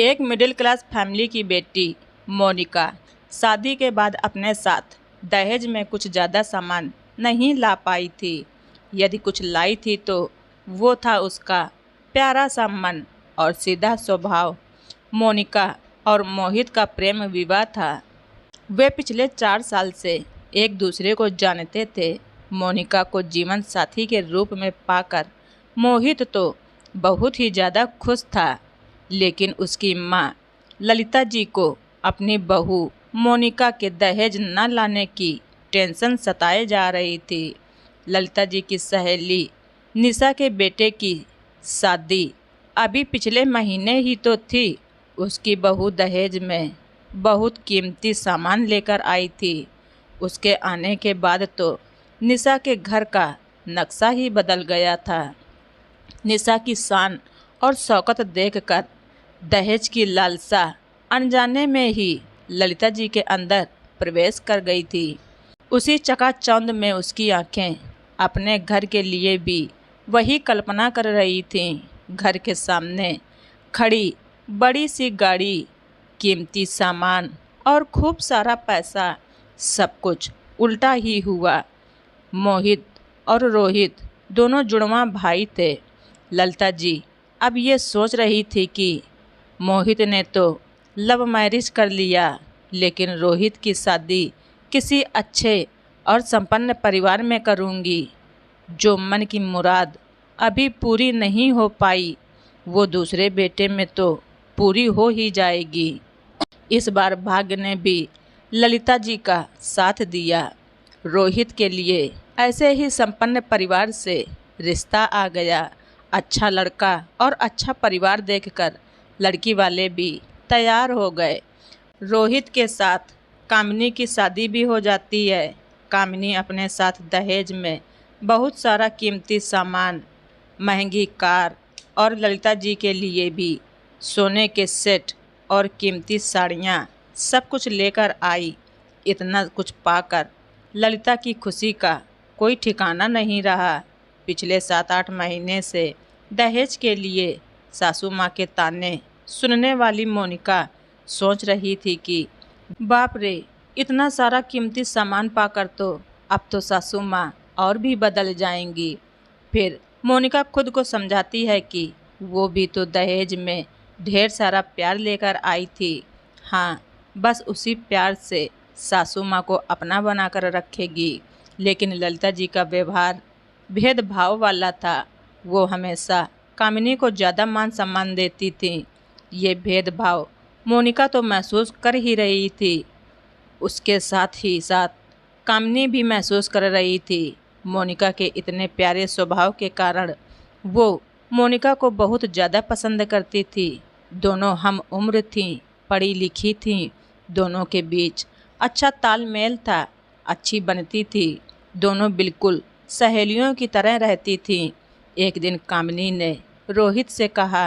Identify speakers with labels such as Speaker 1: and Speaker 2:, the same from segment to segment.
Speaker 1: एक middle class family की बेटी मोनिका शादी के बाद अपने साथ दहेज में कुछ ज़्यादा सामान नहीं ला पाई थी। यदि कुछ लाई थी तो वो था उसका प्यारा सा मन और सीधा स्वभाव। मोनिका और मोहित का प्रेम विवाह था। वे पिछले 4 साल से एक दूसरे को जानते थे। मोनिका को जीवन साथी के रूप में पाकर मोहित तो बहुत ही ज़्यादा खुश था, लेकिन उसकी माँ ललिता जी को अपनी बहू मोनिका के दहेज न लाने की टेंशन सताए जा रही थी। ललिता जी की सहेली निशा के बेटे की शादी अभी पिछले महीने ही तो थी। उसकी बहू दहेज में बहुत कीमती सामान लेकर आई थी। उसके आने के बाद तो निशा के घर का नक्शा ही बदल गया था। निशा की शान और शौकत देखकर दहेज की लालसा अनजाने में ही ललिता जी के अंदर प्रवेश कर गई थी। उसी चकाचौंध में उसकी आंखें अपने घर के लिए भी वही कल्पना कर रही थीं। घर के सामने खड़ी बड़ी सी गाड़ी, कीमती सामान और खूब सारा पैसा, सब कुछ उल्टा ही हुआ। मोहित और रोहित दोनों जुड़वां भाई थे। ललिता जी अब ये सोच रही थी कि मोहित ने तो लव मैरिज कर लिया, लेकिन रोहित की शादी किसी अच्छे और संपन्न परिवार में करूँगी। जो मन की मुराद अभी पूरी नहीं हो पाई, वो दूसरे बेटे में तो पूरी हो ही जाएगी। इस बार भाग्य ने भी ललिता जी का साथ दिया। रोहित के लिए ऐसे ही संपन्न परिवार से रिश्ता आ गया। अच्छा लड़का और अच्छा परिवार देखकर लड़की वाले भी तैयार हो गए। रोहित के साथ कामिनी की शादी भी हो जाती है। कामिनी अपने साथ दहेज में बहुत सारा कीमती सामान, महंगी कार और ललिता जी के लिए भी सोने के सेट और कीमती साड़ियाँ सब कुछ लेकर आई। इतना कुछ पाकर ललिता की खुशी का कोई ठिकाना नहीं रहा। पिछले 7-8 महीने से दहेज के लिए सासू माँ के ताने सुनने वाली मोनिका सोच रही थी कि बाप रे, इतना सारा कीमती सामान पाकर तो अब तो सासू माँ और भी बदल जाएंगी। फिर मोनिका खुद को समझाती है कि वो भी तो दहेज में ढेर सारा प्यार लेकर आई थी। हाँ, बस उसी प्यार से सासू माँ को अपना बनाकर रखेगी। लेकिन ललिता जी का व्यवहार भेदभाव वाला था। वो हमेशा कामिनी को ज़्यादा मान सम्मान देती थी। ये भेदभाव मोनिका तो महसूस कर ही रही थी। उसके साथ ही साथ कामिनी भी महसूस कर रही थी। मोनिका के इतने प्यारे स्वभाव के कारण वो मोनिका को बहुत ज़्यादा पसंद करती थी। दोनों हम उम्र थीं, पढ़ी लिखी थीं। दोनों के बीच अच्छा तालमेल था, अच्छी बनती थी। दोनों बिल्कुल सहेलियों की तरह रहती थीं। एक दिन कामिनी ने रोहित से कहा,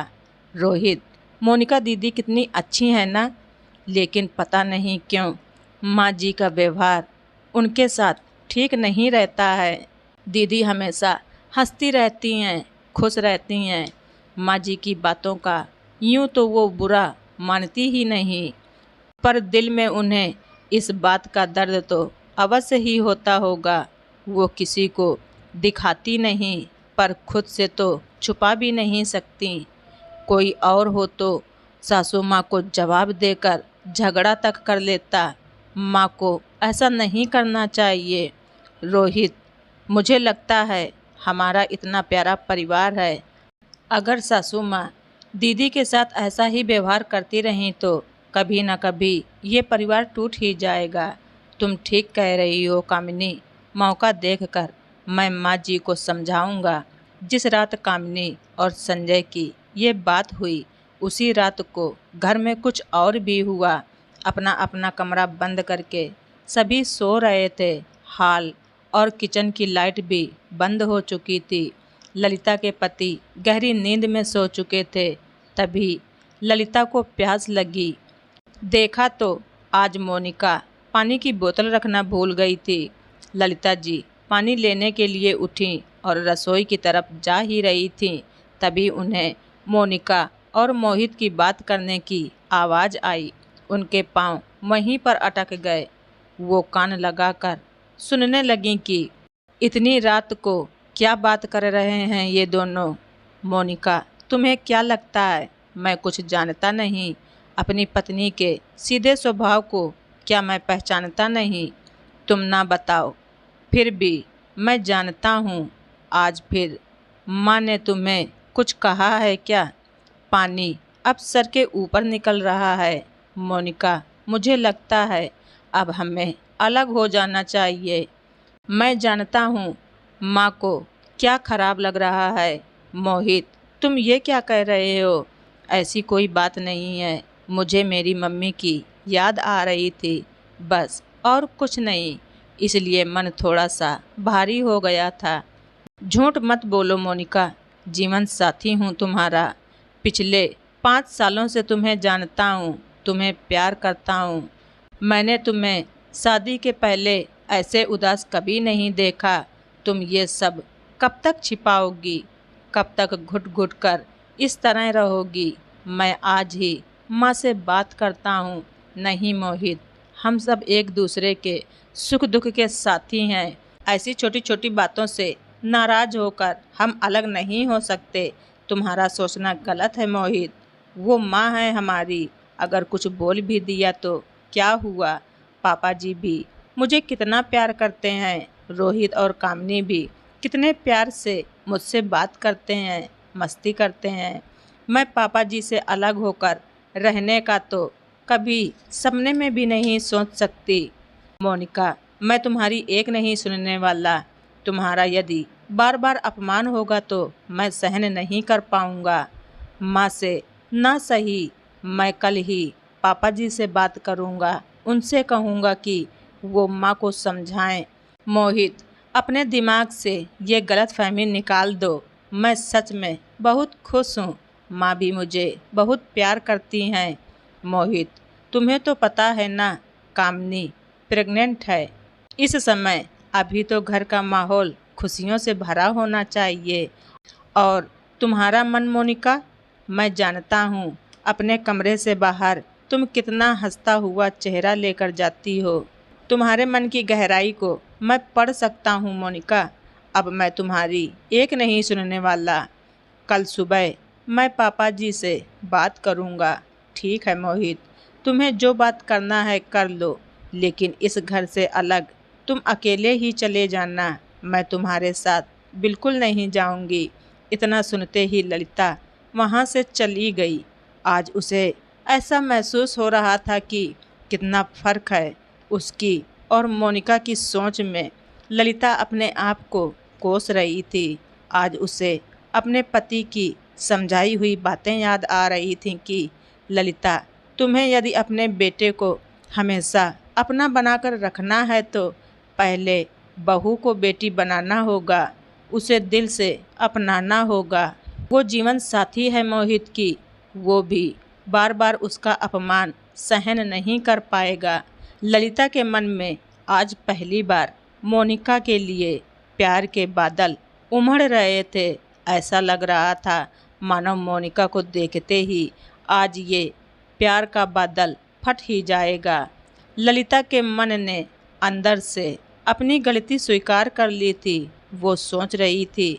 Speaker 1: रोहित, मोनिका दीदी कितनी अच्छी है ना, लेकिन पता नहीं क्यों माँ जी का व्यवहार उनके साथ ठीक नहीं रहता है। दीदी हमेशा हंसती रहती हैं, खुश रहती हैं। माँ जी की बातों का यूँ तो वो बुरा मानती ही नहीं, पर दिल में उन्हें इस बात का दर्द तो अवश्य ही होता होगा। वो किसी को दिखाती नहीं, पर खुद से तो छुपा भी नहीं सकती। कोई और हो तो सासू माँ को जवाब देकर झगड़ा तक कर लेता। माँ को ऐसा नहीं करना चाहिए। रोहित, मुझे लगता है हमारा इतना प्यारा परिवार है, अगर सासू माँ दीदी के साथ ऐसा ही व्यवहार करती रहीं तो कभी ना कभी ये परिवार टूट ही जाएगा। तुम ठीक कह रही हो कामिनी। मौका देखकर मैं माँ जी को समझाऊंगा। जिस रात कामिनी और संजय की ये बात हुई, उसी रात को घर में कुछ और भी हुआ। अपना अपना कमरा बंद करके सभी सो रहे थे। हॉल और किचन की लाइट भी बंद हो चुकी थी। ललिता के पति गहरी नींद में सो चुके थे। तभी ललिता को प्यास लगी। देखा तो आज मोनिका पानी की बोतल रखना भूल गई थी। ललिता जी पानी लेने के लिए उठीं और रसोई की तरफ जा ही रही थीं। तभी उन्हें मोनिका और मोहित की बात करने की आवाज़ आई। उनके पांव वहीं पर अटक गए। वो कान लगाकर सुनने लगीं कि इतनी रात को क्या बात कर रहे हैं ये दोनों। मोनिका, तुम्हें क्या लगता है मैं कुछ जानता नहीं? अपनी पत्नी के सीधे स्वभाव को क्या मैं पहचानता नहीं? तुम ना बताओ, फिर भी मैं जानता हूँ। आज फिर माँ ने तुम्हें कुछ कहा है क्या? पानी अब सर के ऊपर निकल रहा है। मोनिका, मुझे लगता है अब हमें अलग हो जाना चाहिए। मैं जानता हूँ माँ को क्या खराब लग रहा है। मोहित, तुम ये क्या कह रहे हो? ऐसी कोई बात नहीं है। मुझे मेरी मम्मी की याद आ रही थी, बस, और कुछ नहीं। इसलिए मन थोड़ा सा भारी हो गया था। झूठ मत बोलो मोनिका, जीवन साथी हूँ तुम्हारा। पिछले 5 सालों से तुम्हें जानता हूँ, तुम्हें प्यार करता हूँ। मैंने तुम्हें शादी के पहले ऐसे उदास कभी नहीं देखा। तुम ये सब कब तक छिपाओगी? कब तक घुट घुट कर इस तरह रहोगी? मैं आज ही माँ से बात करता हूँ। नहीं मोहित, हम सब एक दूसरे के सुख दुख के साथी हैं। ऐसी छोटी छोटी बातों से नाराज होकर हम अलग नहीं हो सकते। तुम्हारा सोचना गलत है मोहित। वो माँ है हमारी, अगर कुछ बोल भी दिया तो क्या हुआ? पापा जी भी मुझे कितना प्यार करते हैं। रोहित और कामनी भी कितने प्यार से मुझसे बात करते हैं, मस्ती करते हैं। मैं पापा जी से अलग होकर रहने का तो कभी सपने में भी नहीं सोच सकती। मोनिका, मैं तुम्हारी एक नहीं सुनने वाला। तुम्हारा यदि बार बार अपमान होगा तो मैं सहन नहीं कर पाऊंगा। माँ से ना सही, मैं कल ही पापा जी से बात करूंगा। उनसे कहूंगा कि वो माँ को समझाएं। मोहित, अपने दिमाग से ये गलतफहमी निकाल दो। मैं सच में बहुत खुश हूँ। माँ भी मुझे बहुत प्यार करती हैं। मोहित, तुम्हें तो पता है ना, कामनी प्रेग्नेंट है। इस समय अभी तो घर का माहौल खुशियों से भरा होना चाहिए। और तुम्हारा मन मोनिका, मैं जानता हूँ अपने कमरे से बाहर तुम कितना हंसता हुआ चेहरा लेकर जाती हो। तुम्हारे मन की गहराई को मैं पढ़ सकता हूँ मोनिका। अब मैं तुम्हारी एक नहीं सुनने वाला। कल सुबह मैं पापा जी से बात करूँगा। ठीक है मोहित, तुम्हें जो बात करना है कर लो, लेकिन इस घर से अलग तुम अकेले ही चले जाना। मैं तुम्हारे साथ बिल्कुल नहीं जाऊंगी। इतना सुनते ही ललिता वहाँ से चली गई। आज उसे ऐसा महसूस हो रहा था कि कितना फ़र्क है उसकी और मोनिका की सोच में। ललिता अपने आप को कोस रही थी। आज उसे अपने पति की समझाई हुई बातें याद आ रही थीं कि ललिता, तुम्हें यदि अपने बेटे को हमेशा अपना बनाकर रखना है तो पहले बहू को बेटी बनाना होगा, उसे दिल से अपनाना होगा। वो जीवन साथी है मोहित की, वो भी बार बार उसका अपमान सहन नहीं कर पाएगा। ललिता के मन में आज पहली बार मोनिका के लिए प्यार के बादल उमड़ रहे थे। ऐसा लग रहा था मानो मोनिका को देखते ही आज ये प्यार का बादल फट ही जाएगा। ललिता के मन ने अंदर से अपनी गलती स्वीकार कर ली थी। वो सोच रही थी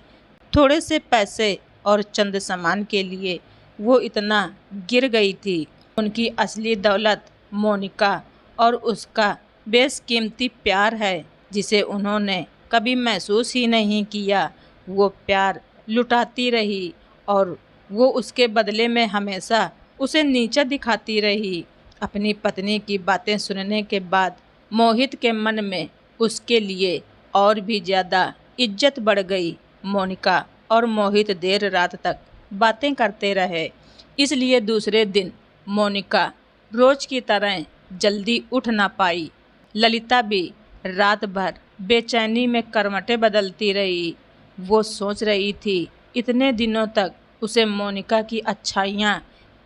Speaker 1: थोड़े से पैसे और चंद सामान के लिए वो इतना गिर गई थी। उनकी असली दौलत मोनिका और उसका बेशकीमती प्यार है, जिसे उन्होंने कभी महसूस ही नहीं किया। वो प्यार लुटाती रही और वो उसके बदले में हमेशा उसे नीचा दिखाती रही। अपनी पत्नी की बातें सुनने के बाद मोहित के मन में उसके लिए और भी ज़्यादा इज्जत बढ़ गई। मोनिका और मोहित देर रात तक बातें करते रहे। इसलिए दूसरे दिन मोनिका रोज की तरह जल्दी उठ ना पाई। ललिता भी रात भर बेचैनी में करवटें बदलती रही। वो सोच रही थी इतने दिनों तक उसे मोनिका की अच्छाइयाँ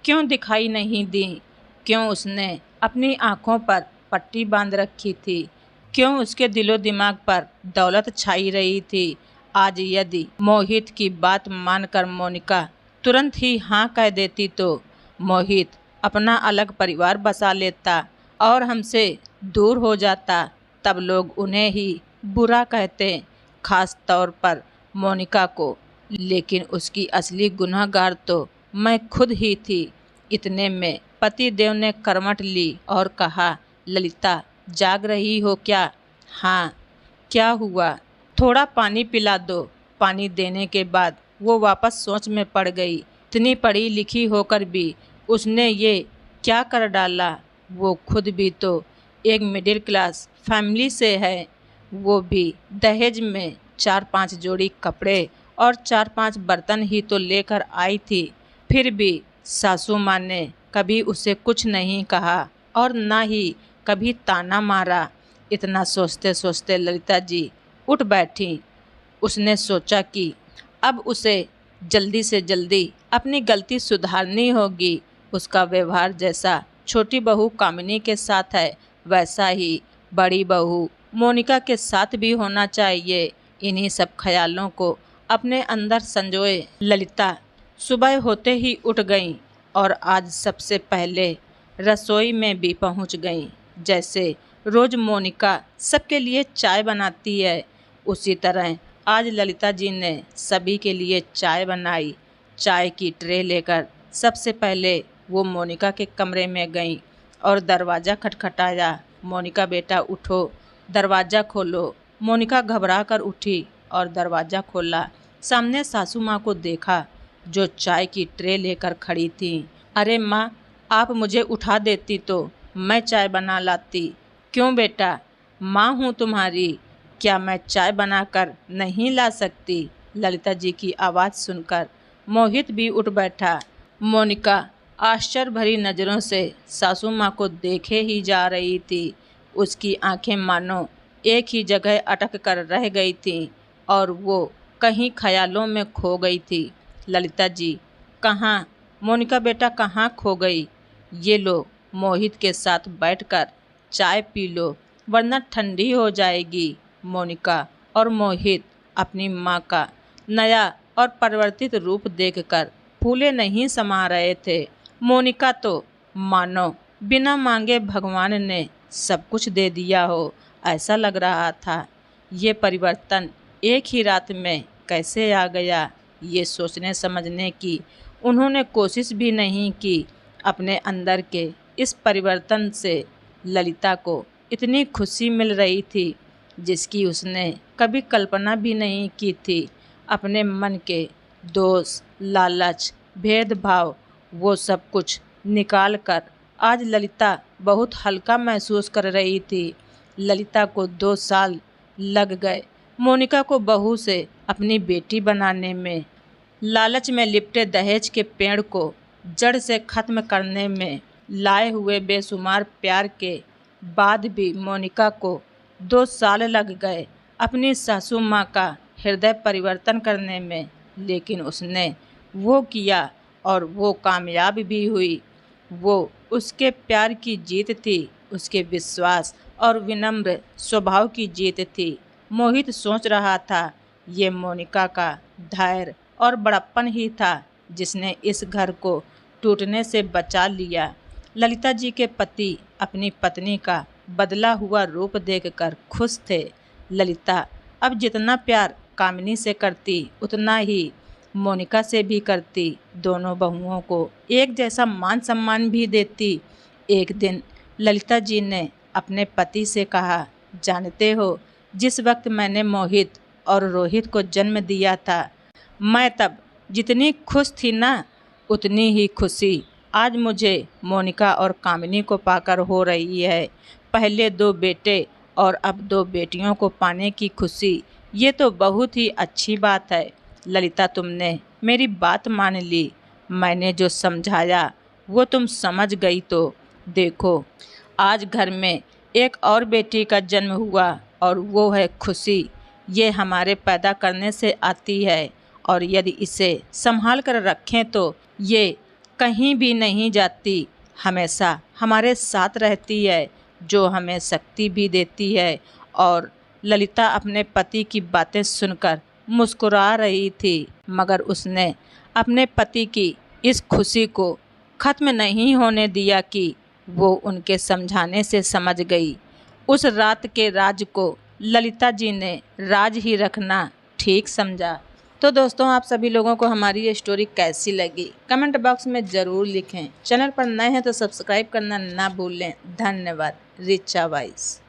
Speaker 1: क्यों दिखाई नहीं दी, क्यों उसने अपनी आँखों पर पट्टी बांध रखी थी, क्यों उसके दिलो दिमाग पर दौलत छाई रही थी। आज यदि मोहित की बात मानकर मोनिका तुरंत ही हाँ कह देती तो मोहित अपना अलग परिवार बसा लेता और हमसे दूर हो जाता। तब लोग उन्हें ही बुरा कहते, खास तौर पर मोनिका को। लेकिन उसकी असली गुनहगार तो मैं खुद ही थी। इतने में पतिदेव ने करवट ली और कहा, ललिता जाग रही हो क्या? हाँ, क्या हुआ? थोड़ा पानी पिला दो। पानी देने के बाद वो वापस सोच में पड़ गई। इतनी पढ़ी लिखी होकर भी उसने ये क्या कर डाला? वो खुद भी तो एक मिडिल क्लास फैमिली से है, वो भी दहेज में 4-5 जोड़ी कपड़े और 4-5 बर्तन ही तो लेकर आई थी। फिर भी सासू माँ ने कभी उसे कुछ नहीं कहा और ना ही कभी ताना मारा। इतना सोचते सोचते ललिता जी उठ बैठी। उसने सोचा कि अब उसे जल्दी से जल्दी अपनी गलती सुधारनी होगी। उसका व्यवहार जैसा छोटी बहू कामिनी के साथ है, वैसा ही बड़ी बहू मोनिका के साथ भी होना चाहिए। इन्हीं सब ख्यालों को अपने अंदर संजोए ललिता सुबह होते ही उठ गईं और आज सबसे पहले रसोई में भी पहुंच गईं। जैसे रोज मोनिका सबके लिए चाय बनाती है, उसी तरह आज ललिता जी ने सभी के लिए चाय बनाई। चाय की ट्रे लेकर सबसे पहले वो मोनिका के कमरे में गईं और दरवाज़ा खटखटाया। मोनिका बेटा उठो, दरवाज़ा खोलो। मोनिका घबरा कर उठी और दरवाज़ा खोला। सामने सासू माँ को देखा जो चाय की ट्रे लेकर खड़ी थी। अरे माँ, आप मुझे उठा देती तो मैं चाय बना लाती। क्यों बेटा, माँ हूँ तुम्हारी, क्या मैं चाय बनाकर नहीं ला सकती? ललिता जी की आवाज़ सुनकर मोहित भी उठ बैठा। मोनिका आश्चर्य भरी नज़रों से सासू माँ को देखे ही जा रही थी। उसकी आंखें मानो एक ही जगह अटक कर रह गई थीं और वो कहीं ख्यालों में खो गई थी। ललिता जी कहाँ? मोनिका बेटा कहाँ खो गई? ये लो, मोहित के साथ बैठकर चाय पी लो, वरना ठंडी हो जाएगी। मोनिका और मोहित अपनी माँ का नया और परिवर्तित रूप देखकर फूले नहीं समा रहे थे। मोनिका तो मानो बिना मांगे भगवान ने सब कुछ दे दिया हो, ऐसा लग रहा था। ये परिवर्तन एक ही रात में कैसे आ गया, ये सोचने समझने की उन्होंने कोशिश भी नहीं की। अपने अंदर के इस परिवर्तन से ललिता को इतनी खुशी मिल रही थी जिसकी उसने कभी कल्पना भी नहीं की थी। अपने मन के दोष, लालच, भेदभाव, वो सब कुछ निकाल कर आज ललिता बहुत हल्का महसूस कर रही थी। ललिता को 2 साल लग गए मोनिका को बहू से अपनी बेटी बनाने में। लालच में लिपटे दहेज के पेड़ को जड़ से खत्म करने में लाए हुए बेशुमार प्यार के बाद भी मोनिका को 2 साल लग गए अपनी सासू माँ का हृदय परिवर्तन करने में। लेकिन उसने वो किया और वो कामयाब भी हुई। वो उसके प्यार की जीत थी, उसके विश्वास और विनम्र स्वभाव की जीत थी। मोहित सोच रहा था ये मोनिका का धैर्य और बड़प्पन ही था जिसने इस घर को टूटने से बचा लिया। ललिता जी के पति अपनी पत्नी का बदला हुआ रूप देखकर खुश थे। ललिता अब जितना प्यार कामिनी से करती उतना ही मोनिका से भी करती। दोनों बहुओं को एक जैसा मान सम्मान भी देती। एक दिन ललिता जी ने अपने पति से कहा, जानते हो, जिस वक्त मैंने मोहित और रोहित को जन्म दिया था, मैं तब जितनी खुश थी ना, उतनी ही खुशी आज मुझे मोनिका और कामिनी को पाकर हो रही है। पहले 2 बेटे और अब 2 बेटियों को पाने की खुशी, ये तो बहुत ही अच्छी बात है। ललिता, तुमने मेरी बात मान ली। मैंने जो समझाया वो तुम समझ गई तो देखो, आज घर में एक और बेटी का जन्म हुआ और वो है खुशी। ये हमारे पैदा करने से आती है और यदि इसे संभाल कर रखें तो ये कहीं भी नहीं जाती, हमेशा हमारे साथ रहती है, जो हमें शक्ति भी देती है। और ललिता अपने पति की बातें सुनकर मुस्कुरा रही थी, मगर उसने अपने पति की इस खुशी को ख़त्म नहीं होने दिया कि वो उनके समझाने से समझ गई। उस रात के राज को ललिता जी ने राज ही रखना ठीक समझा। तो दोस्तों, आप सभी लोगों को हमारी ये स्टोरी कैसी लगी कमेंट बॉक्स में ज़रूर लिखें। चैनल पर नए हैं तो सब्सक्राइब करना ना भूलें। धन्यवाद। रिचा वाइस।